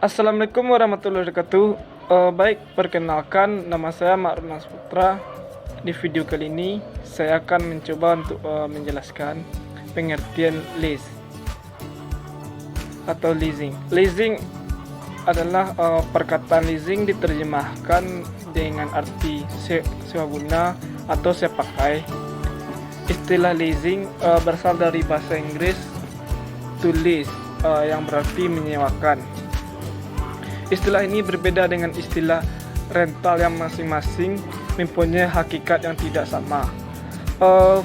Assalamualaikum warahmatullahi wabarakatuh. Baik, perkenalkan nama saya Ma'ruf Putra. Di video kali ini saya akan mencoba untuk menjelaskan pengertian lease atau leasing. Leasing adalah perkataan leasing diterjemahkan dengan arti sewa guna atau sewa pakai. Istilah leasing berasal dari bahasa Inggris to lease yang berarti menyewakan. Istilah ini berbeda dengan istilah rental yang masing-masing mempunyai hakikat yang tidak sama.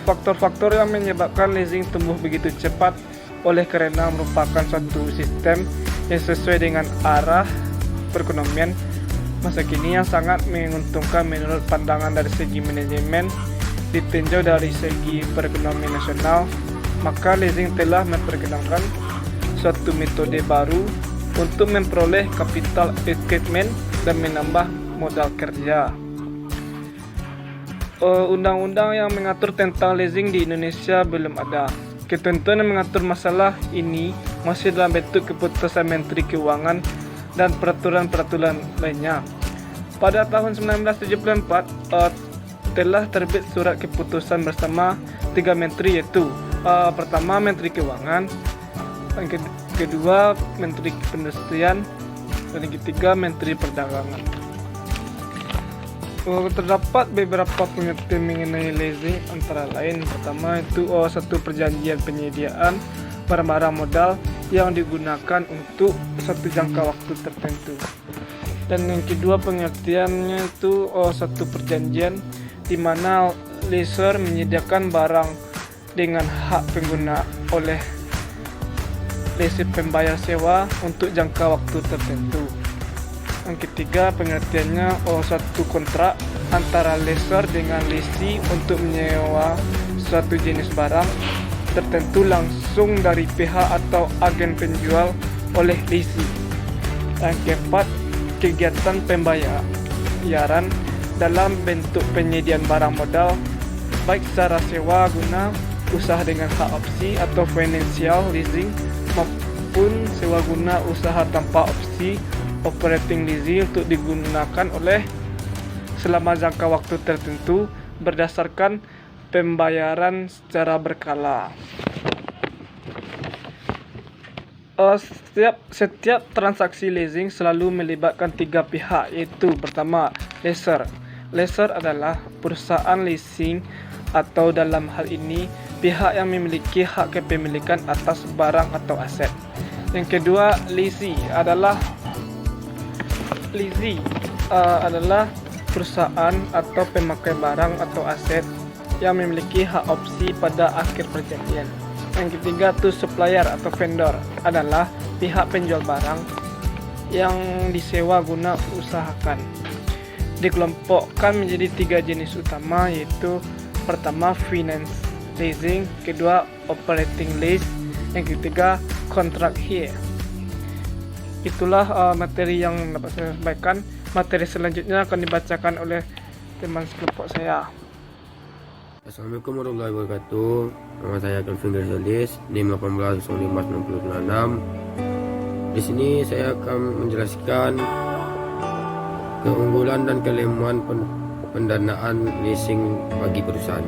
Faktor-faktor yang menyebabkan leasing tumbuh begitu cepat oleh karena merupakan suatu sistem yang sesuai dengan arah perekonomian masa kini yang sangat menguntungkan menurut pandangan dari segi manajemen. Ditinjau dari segi perekonomian nasional, maka leasing telah memperkenalkan suatu metode baru untuk memperoleh capital equipment dan menambah modal kerja. Undang-undang yang mengatur tentang leasing di Indonesia belum ada. Ketentuan yang mengatur masalah ini masih dalam bentuk keputusan Menteri Keuangan dan peraturan-peraturan lainnya. Pada tahun 1974 telah terbit surat keputusan bersama 3 menteri, yaitu pertama Menteri Keuangan, yang kedua Menteri Perindustrian, dan yang ketiga Menteri Perdagangan. Terdapat beberapa pengertian mengenai leasing, antara lain pertama itu satu perjanjian penyediaan barang-barang modal yang digunakan untuk satu jangka waktu tertentu. Dan yang kedua pengertiannya itu satu perjanjian di mana lessor menyediakan barang dengan hak pengguna oleh lessee pembayar sewa untuk jangka waktu tertentu. Yang ketiga pengertiannya suatu kontrak antara lessor dengan lessee untuk menyewa suatu jenis barang tertentu langsung dari pihak atau agen penjual oleh lessee. Yang keempat, kegiatan pembayaran dalam bentuk penyediaan barang modal baik secara sewa guna, usaha dengan hak opsi atau financial leasing, maupun sewa guna usaha tanpa opsi operating leasing untuk digunakan oleh selama jangka waktu tertentu berdasarkan pembayaran secara berkala. Setiap transaksi leasing selalu melibatkan 3 pihak, yaitu pertama lessor. Lessor adalah perusahaan leasing atau dalam hal ini pihak yang memiliki hak kepemilikan atas barang atau aset. Yang kedua, lessee adalah perusahaan atau pemakai barang atau aset yang memiliki hak opsi pada akhir perjanjian. Yang ketiga itu supplier atau vendor adalah pihak penjual barang yang disewa guna usahakan. Dikelompokkan menjadi 3 jenis utama, yaitu pertama finance leasing, kedua operating lease, yang ketiga contract hire. Itulah materi yang dapat saya sampaikan. Materi selanjutnya akan dibacakan oleh teman sekelompok saya. Assalamualaikum warahmatullahi wabarakatuh. Nama saya Kelvin Gersolis, NIM 180596. Di sini saya akan menjelaskan keunggulan dan kelemahan pendanaan leasing bagi perusahaan.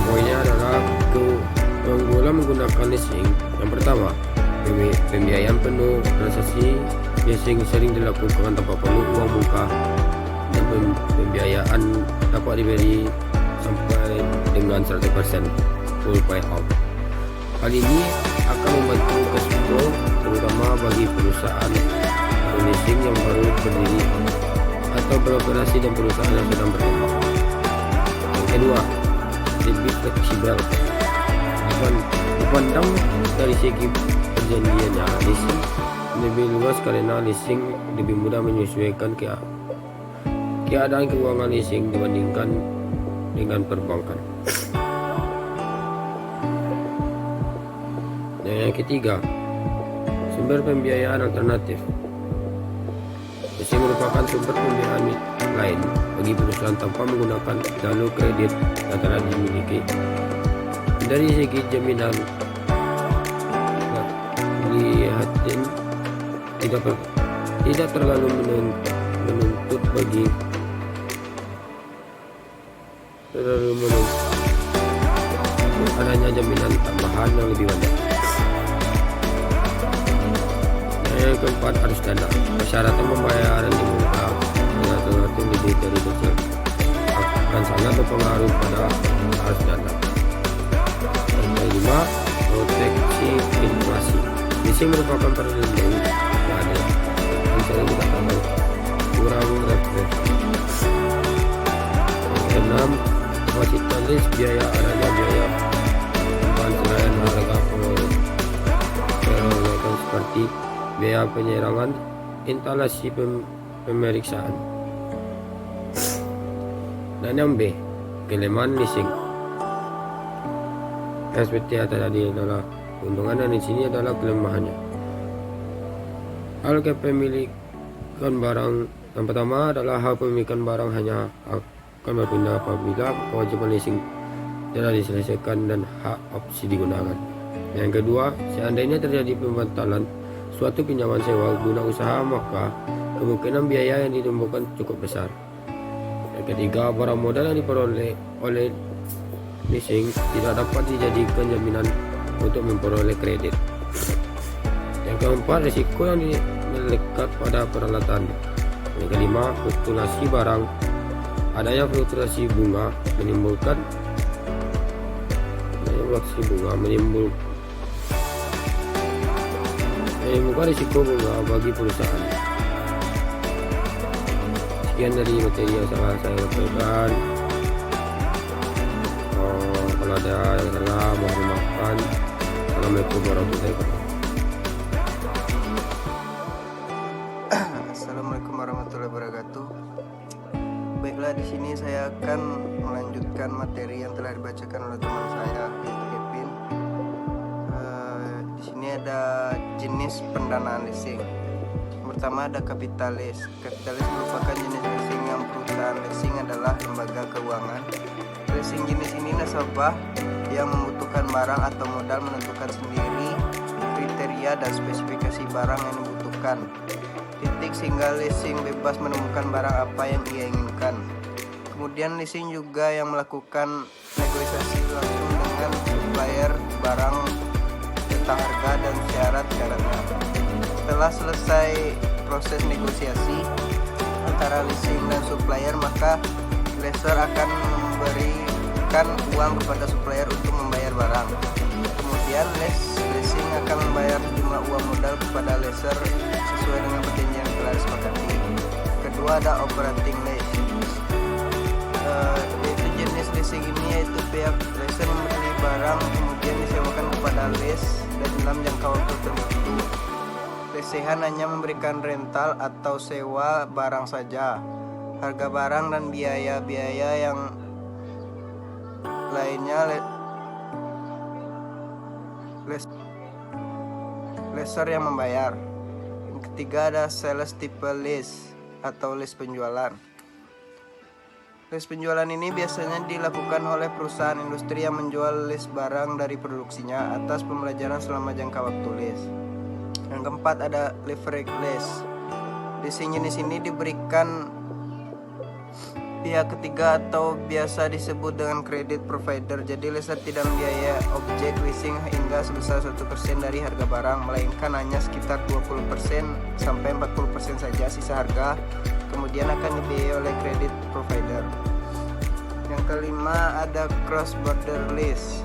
Poinnya adalah keunggulan menggunakan leasing. Yang pertama, pembiayaan penuh. Transaksi leasing sering dilakukan tanpa perlu uang muka, dan pembiayaan dapat diberi sampai dengan 100% full payout. Hal ini akan membantu cash flow terutama bagi perusahaan leasing yang baru berdiri atau beroperasi dan perusahaan yang sedang berkembang. Yang kedua, lebih fleksibel. Dipandang dari segi perjanjiannya, leasing lebih luas karena leasing lebih mudah menyesuaikan keadaan keuangan leasing dibandingkan dengan perbankan. Dan yang ketiga, sumber pembiayaan alternatif. Leasing merupakan sumber pembiayaan lain bagi perusahaan tanpa menggunakan jalur kredit yang telah dimiliki. Dari segi jaminan dilihatin tidak terlalu menuntut adanya jaminan tambahan yang lebih banyak. Yang keempat, harus dana. Persyaratan pembayaran di muka tergantung lebih dari kecil akan sangat berpengaruh pada harus dana. Yang kelima, proteksi inflasi. Leasing merupakan perlindungan dana misalnya kita tahu kurang refleks. Yang keenam, kapasitas lease, biaya adanya biaya tambahan selain harga perolehan seperti biaya penyerangan, instalasi pemeriksaan. Dan yang B, kelemahan leasing. Seperti tadi adalah keuntungan dan di sini adalah kelemahannya. Hal kepemilikan barang yang pertama adalah hak pemilikan barang hanya akan berpindah apabila kewajiban leasing telah diselesaikan dan hak opsi digunakan. Yang kedua, seandainya terjadi pembatalan suatu pinjaman sewa guna usaha, maka kemungkinan biaya yang ditimbulkan cukup besar. Yang ketiga, barang modal yang diperoleh oleh leasing tidak dapat dijadikan jaminan untuk memperoleh kredit. Yang keempat, risiko yang melekat pada peralatan. Yang kelima, fluktuasi barang. Adanya fluktuasi bunga menimbulkan risiko bunga bagi perusahaan. Sekian dari materi yang saya sampaikan. Kalau ada yang salah mohon dimaafkan. Assalamualaikum warahmatullahi wabarakatuh. Assalamualaikum warahmatullahi wabarakatuh. Baiklah, di sini saya akan melanjutkan materi yang telah dibacakan oleh teman saya, yaitu Kevin. Di sini ada jenis pendanaan leasing. Yang pertama ada kapitalis. Kapitalis merupakan jenis leasing yang perusahaan leasing adalah lembaga keuangan. Leasing jenis ini nasabah yang membutuhkan barang atau modal menentukan sendiri kriteria dan spesifikasi barang yang dibutuhkan. Sehingga leasing bebas menemukan barang apa yang ia inginkan. Kemudian leasing juga yang melakukan negosiasi langsung dengan supplier barang tentang harga dan syarat-syaratnya. Setelah selesai proses negosiasi antara leasing dan supplier, maka lessor akan memberikan uang kepada supplier untuk membayar barang. Kemudian leasing akan membayar jumlah uang modal kepada lessor sesuai dengan perjanjian yang telah disepakati. Kedua ada operating lease. Yaitu jenis leasing ini yaitu pihak lessor membeli barang kemudian disewakan kepada lease dan dalam jangka waktu tertentu. Leasehan hanya memberikan rental atau sewa barang saja. Harga barang dan biaya-biaya yang lainnya lessor yang membayar. Yang ketiga ada sales type lease atau lease penjualan. Lease penjualan ini biasanya dilakukan oleh perusahaan industri yang menjual lease barang dari produksinya atas pembelajaran selama jangka waktu lease. Yang keempat ada leverage lease. Leasing jenis ini diberikan pihak ketiga atau biasa disebut dengan credit provider. Jadi lessor tidak membiayai objek leasing hingga sebesar 1% dari harga barang, melainkan hanya sekitar 20% sampai 40% saja sisa harga, kemudian akan dibiayai oleh credit provider. Yang kelima ada cross border lease.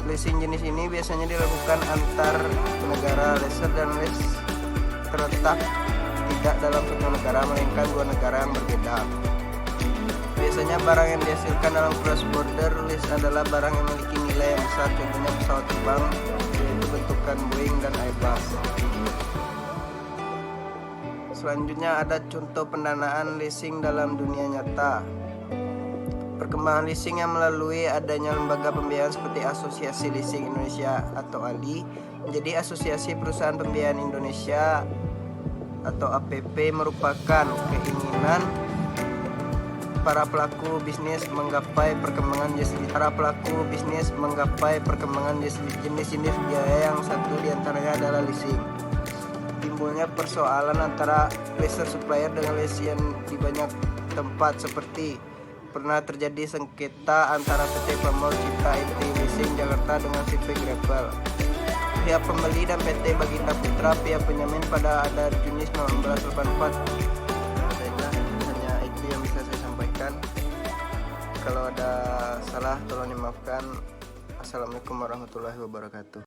Leasing jenis ini biasanya dilakukan antar negara. Lessor dan lease terletak tidak dalam satu negara melainkan dua negara yang berbeda. Biasanya barang yang dihasilkan dalam cross border lease adalah barang yang memiliki nilai yang besar, contohnya pesawat terbang yaitu bentukan Boeing dan Airbus. Selanjutnya ada contoh pendanaan leasing dalam dunia nyata. Perkembangan leasing yang melalui adanya lembaga pembiayaan seperti Asosiasi Leasing Indonesia atau ALI menjadi Asosiasi Perusahaan Pembiayaan Indonesia atau APP merupakan keinginan para pelaku bisnis menggapai perkembangan jenis-jenis biaya yang satu diantaranya adalah leasing. Timbulnya persoalan antara leaser supplier dengan leasing di banyak tempat, seperti pernah terjadi sengketa antara PT Pamor Cipta IT Leasing Jakarta dengan CV Gravel, pihak pembeli, dan PT Baginda Putra pihak penjamin pada ada Juni 1984. Hanya itu yang bisa saya sampaikan. Kalau ada salah tolong dimaafkan. Assalamualaikum warahmatullahi wabarakatuh.